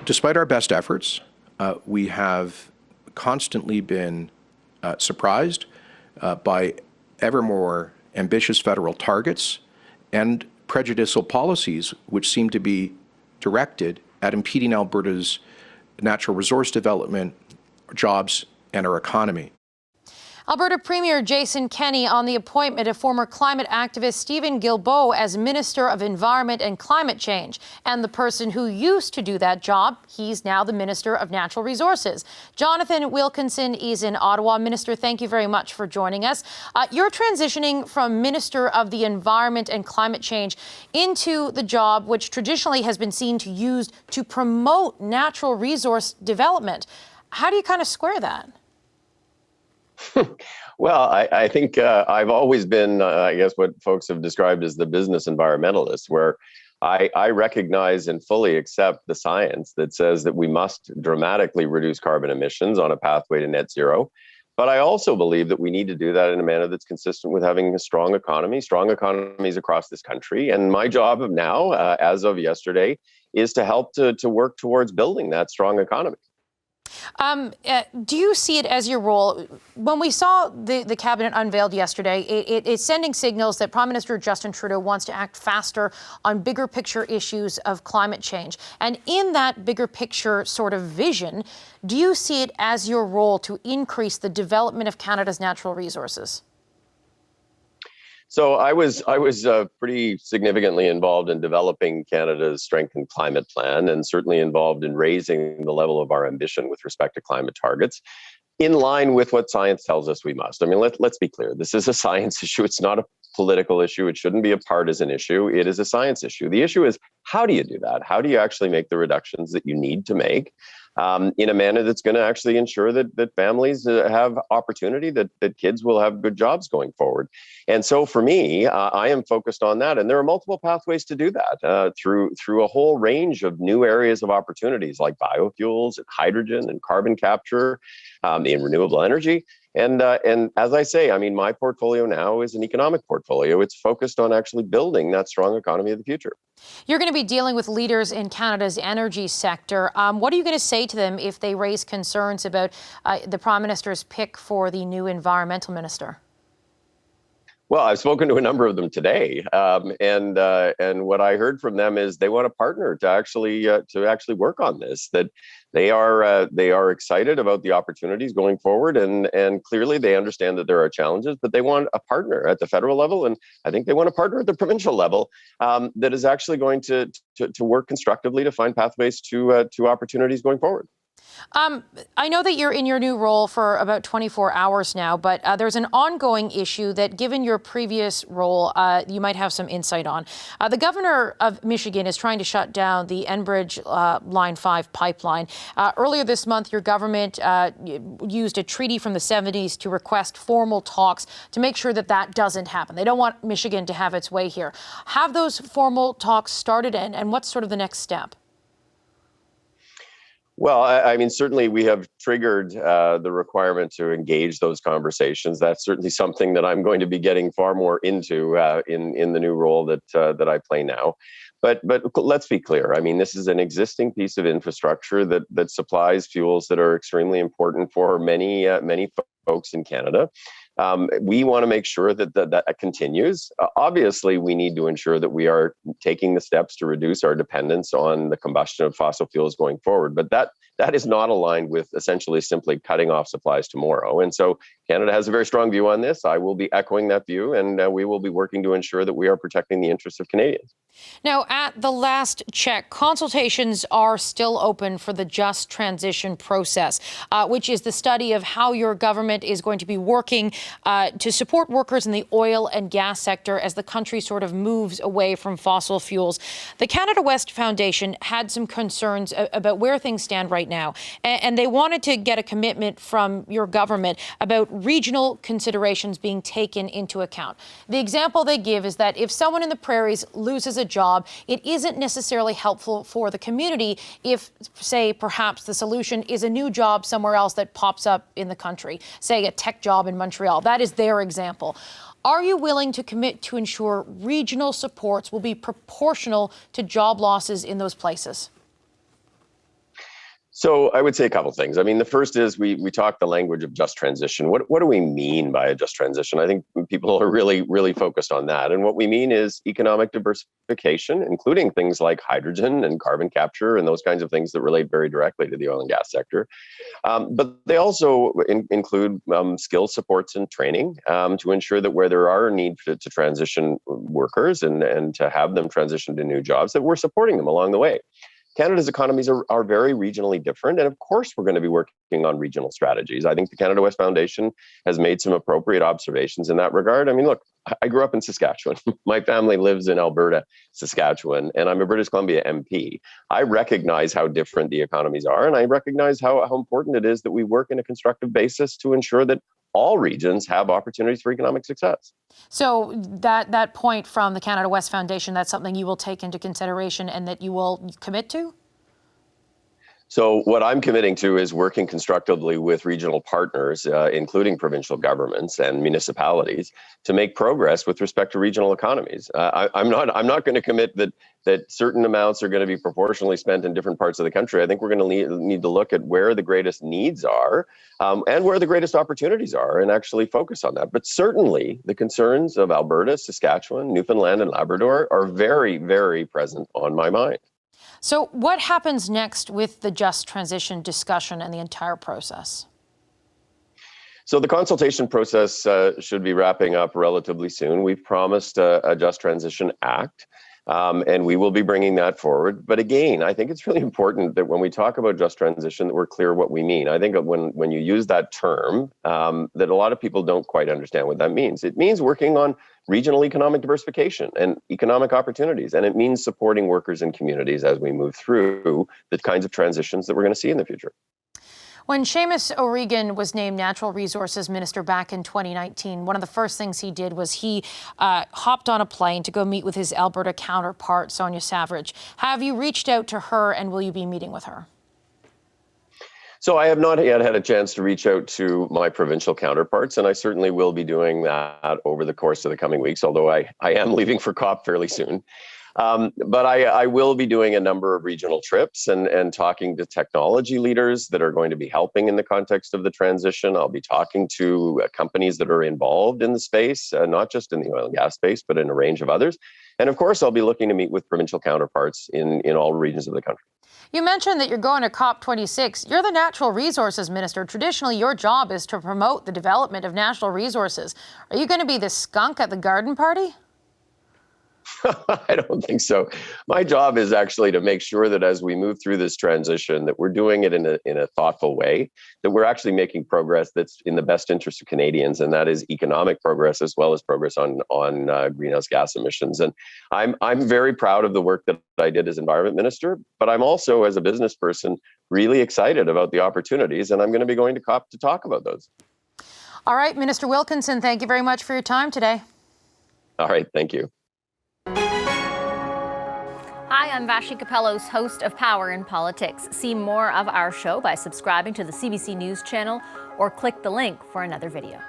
Despite our best efforts, we have constantly been surprised by ever more ambitious federal targets and prejudicial policies which seem to be directed at impeding Alberta's natural resource development, jobs, and our economy. Alberta Premier Jason Kenney on the appointment of former climate activist Stephen Guilbeault as Minister of Environment and Climate Change. And the person who used to do that job, he's now the Minister of Natural Resources. Jonathan Wilkinson is in Ottawa. Minister, thank you very much for joining us. You're transitioning from Minister of the Environment and Climate Change into the job which traditionally has been seen to use to promote natural resource development. How do you kind of square that? Well, I think I've always been, I guess, what folks have described as the business environmentalist, where I recognize and fully accept the science that says that we must dramatically reduce carbon emissions on a pathway to net zero. But I also believe that we need to do that in a manner that's consistent with having a strong economies across this country. And my job now, as of yesterday, is to help to work towards building that strong economy. Do you see it as your role? When we saw the cabinet unveiled yesterday, it's sending signals that Prime Minister Justin Trudeau wants to act faster on bigger picture issues of climate change. And in that bigger picture sort of vision, do you see it as your role to increase the development of Canada's natural resources? So I was pretty significantly involved in developing Canada's strengthened climate plan, and certainly involved in raising the level of our ambition with respect to climate targets, in line with what science tells us we must. I mean, let's be clear. This is a science issue. It's not a political issue. It shouldn't be a partisan issue. It is a science issue. The issue is, how do you do that? How do you actually make the reductions that you need to make in a manner that's going to actually ensure that families have opportunity, that kids will have good jobs going forward? And so for me, I am focused on that. And there are multiple pathways to do that through a whole range of new areas of opportunities like biofuels and hydrogen and carbon capture, in renewable energy. And as I say, I mean, my portfolio now is an economic portfolio. It's focused on actually building that strong economy of the future. You're going to be dealing with leaders in Canada's energy sector. What are you going to say to them if they raise concerns about the Prime Minister's pick for the new environmental minister? Well, I've spoken to a number of them today, and what I heard from them is they want a partner to actually work on this. That they are excited about the opportunities going forward, and clearly they understand that there are challenges, but they want a partner at the federal level, and I think they want a partner at the provincial level that is actually going to work constructively to find pathways to opportunities going forward. I know that you're in your new role for about 24 hours now, but there's an ongoing issue that, given your previous role, you might have some insight on. The governor of Michigan is trying to shut down the Enbridge Line 5 pipeline. Earlier this month, your government used a treaty from the 70s to request formal talks to make sure that that doesn't happen. They don't want Michigan to have its way here. Have those formal talks started, and what's sort of the next step? Well, I mean, certainly we have triggered the requirement to engage those conversations. That's certainly something that I'm going to be getting far more into in the new role that I play now. But let's be clear. I mean, this is an existing piece of infrastructure that supplies fuels that are extremely important for many folks in Canada. We want to make sure that continues. Obviously, we need to ensure that we are taking the steps to reduce our dependence on the combustion of fossil fuels going forward. But that is not aligned with essentially simply cutting off supplies tomorrow. And so Canada has a very strong view on this. I will be echoing that view, and we will be working to ensure that we are protecting the interests of Canadians. Now, at the last check, consultations are still open for the Just Transition process, which is the study of how your government is going to be working to support workers in the oil and gas sector as the country sort of moves away from fossil fuels. The Canada West Foundation had some concerns about where things stand right now, and they wanted to get a commitment from your government about regional considerations being taken into account. The example they give is that if someone in the prairies loses a job, it isn't necessarily helpful for the community if, say, perhaps the solution is a new job somewhere else that pops up in the country, say a tech job in Montreal. That is their example. Are you willing to commit to ensure regional supports will be proportional to job losses in those places? So I would say a couple things. I mean, the first is we talk the language of just transition. What do we mean by a just transition? I think people are really focused on that. And what we mean is economic diversification, including things like hydrogen and carbon capture and those kinds of things that relate very directly to the oil and gas sector. But they also include skill supports and training to ensure that where there are a need to transition workers and to have them transition to new jobs, that we're supporting them along the way. Canada's economies are very regionally different. And of course, we're going to be working on regional strategies. I think the Canada West Foundation has made some appropriate observations in that regard. I mean, look, I grew up in Saskatchewan. My family lives in Alberta, Saskatchewan, and I'm a British Columbia MP. I recognize how different the economies are, and I recognize how important it is that we work in a constructive basis to ensure that all regions have opportunities for economic success. So that point from the Canada West Foundation, that's something you will take into consideration and that you will commit to? So what I'm committing to is working constructively with regional partners, including provincial governments and municipalities, to make progress with respect to regional economies. I'm not going to commit that certain amounts are going to be proportionally spent in different parts of the country. I think we're going to need to look at where the greatest needs are and where the greatest opportunities are, and actually focus on that. But certainly, the concerns of Alberta, Saskatchewan, Newfoundland, and Labrador are very present on my mind. So what happens next with the just transition discussion and the entire process? So the consultation process should be wrapping up relatively soon. We've promised a Just Transition Act, and we will be bringing that forward. But again, I think it's really important that when we talk about just transition, that we're clear what we mean. I think when you use that term, that a lot of people don't quite understand what that means. It means working on regional economic diversification and economic opportunities, and it means supporting workers and communities as we move through the kinds of transitions that we're going to see in the future. When Seamus O'Regan was named Natural Resources Minister back in 2019, one of the first things he did was he hopped on a plane to go meet with his Alberta counterpart, Sonia Savage. Have you reached out to her, and will you be meeting with her? So I have not yet had a chance to reach out to my provincial counterparts, and I certainly will be doing that over the course of the coming weeks, although I am leaving for COP fairly soon. But I will be doing a number of regional trips and talking to technology leaders that are going to be helping in the context of the transition. I'll be talking to companies that are involved in the space, not just in the oil and gas space, but in a range of others. And of course, I'll be looking to meet with provincial counterparts in all regions of the country. You mentioned that you're going to COP26. You're the Natural Resources Minister. Traditionally, your job is to promote the development of natural resources. Are you going to be the skunk at the garden party? I don't think so. My job is actually to make sure that as we move through this transition, that we're doing it in a thoughtful way, that we're actually making progress that's in the best interest of Canadians, and that is economic progress as well as progress on greenhouse gas emissions. And I'm very proud of the work that I did as Environment Minister, but I'm also, as a business person, really excited about the opportunities, and I'm going to be going to COP to talk about those. All right, Minister Wilkinson, thank you very much for your time today. All right, thank you. Hi, I'm Vashi Capellos, host of Power in Politics. See more of our show by subscribing to the CBC News channel or click the link for another video.